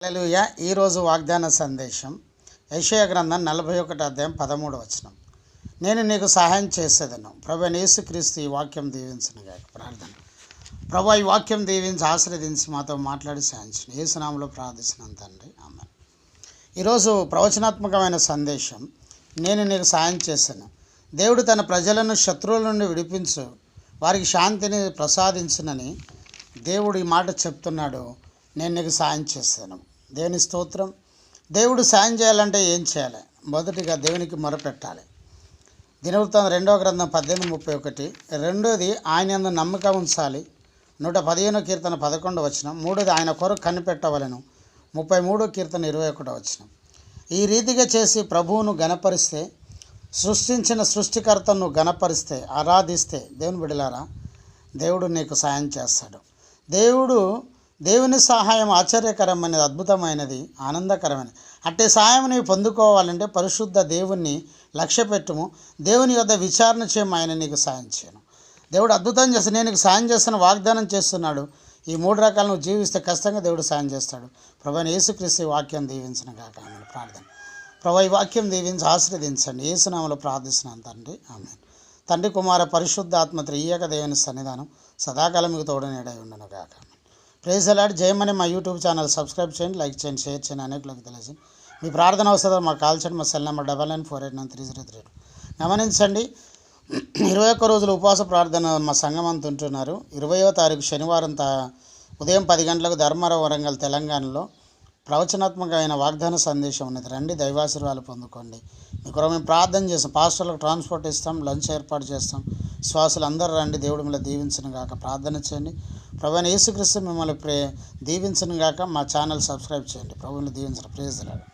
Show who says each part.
Speaker 1: హల్లెలూయా. ఈరోజు వాగ్దాన సందేశం యెషయా గ్రంథం 41 అధ్యాయం 13 వచనం. నేను నీకు సహాయం చేసేదను. ప్రభువైన యేసుక్రీస్తు ఈ వాక్యం దీవించునుగాక. ప్రార్థన. ప్రభు ఈ వాక్యం దీవించి ఆశీర్వదించి మాతో మాట్లాడి సాయించండి. యేసు నామములో ప్రార్థిస్తున్నాను తండ్రి, ఆమేన్. ఈరోజు ప్రవచనాత్మకమైన సందేశం, నేను నీకు సహాయం చేశాను. దేవుడు తన ప్రజలను శత్రువుల నుండి విడిపించు, వారికి శాంతిని ప్రసాదించునని దేవుడు ఈ మాట చెప్తున్నాడు. నేను నీకు సాయం చేశాను. దేవుని స్తోత్రం. దేవుడు సాయం చేయాలంటే ఏం చేయాలి? మొదటిగా దేవునికి మొరపెట్టాలి. దినవృత్తాంతం 2వ గ్రంథం 18:31. రెండోది ఆయన యందు నమ్మకం ఉంచాలి. 115వ కీర్తన 11వ వచనం. మూడోది ఆయన కొరకు కనిపెట్టవలెను. 33వ కీర్తన 21వ వచనం. ఈ రీతిగా చేసి ప్రభువును గణపరిస్తే, సృష్టించిన సృష్టికర్తను గణపరిస్తే, ఆరాధిస్తే, దేవుని బిడ్డలారా, దేవుడు నీకు సాయం చేస్తాడు. దేవుని సహాయం ఆశ్చర్యకరమైనది, అద్భుతమైనది, ఆనందకరమైనది. అట్టి సహాయం నీవు పొందుకోవాలంటే పరిశుద్ధ దేవుణ్ణి లక్ష్య పెట్టుము. దేవుని యొద్ద విచారణ చేయము, ఆయన నీకు సాయం చేయను. దేవుడు అద్భుతం చేస్తాడు. నేను నీకు సాయం చేస్తాను వాగ్దానం చేస్తున్నాడు. ఈ 3 రకాలు నువ్వు జీవిస్తే ఖచ్చితంగా దేవుడు సాయం చేస్తాడు. ప్రభువైన యేసుక్రీస్తు ఈ వాక్యం దీవించిన కాక. ఆమె ప్రార్థన. ప్రభు ఈ వాక్యం దీవించి ఆశీర్వదించండి. యేసు నామములో ప్రార్థిస్తున్నాను తండ్రి, ఆమె. తండ్రి కుమార పరిశుద్ధ ఆత్మ త్రియేక దేవుని సన్నిధానం సదాకాలం మీకు తోడు నీడై ఉండను కాక. Praise the lord. జయమని మా యూట్యూబ్ ఛానల్ సబ్స్క్రైబ్ చేయండి, లైక్ చేయండి, షేర్ చేయండి, అనేకులకు తెలియజేయండి. మీ ప్రార్థన అవసరం మాకు కాల్ చేయండి. మా సెల్ నెంబర్ 99489303. గమనించండి, 21 రోజులు ఉపవాస ప్రార్థన మా సంఘం అంతా ఉంటున్నారు. 20వ తారీఖు శనివారం ఉదయం 10 గంటలకు ధర్మారావు, వరంగల్, తెలంగాణలో ప్రవచనాత్మకమైన వాగ్దాన సందేశం ఉన్నది. రండి, దైవాశీర్వాదాలు పొందుకోండి. మీ కొరకు మేము ప్రార్థన చేస్తాం. పాస్టర్లకు ట్రాన్స్పోర్ట్ ఇస్తాం, లంచ్ ఏర్పాటు చేస్తాం. శ్వాసలు అందరూ రండి, దేవుడు మిమ్మల్ని దీవించను గాక. ప్రార్థన చేయండి. ప్రభువైన యేసుక్రీస్తు మిమ్మల్ని దీవించను గాక. మా ఛానల్ సబ్స్క్రైబ్ చేయండి. ప్రభువుని దీవించండి. Praise the lord.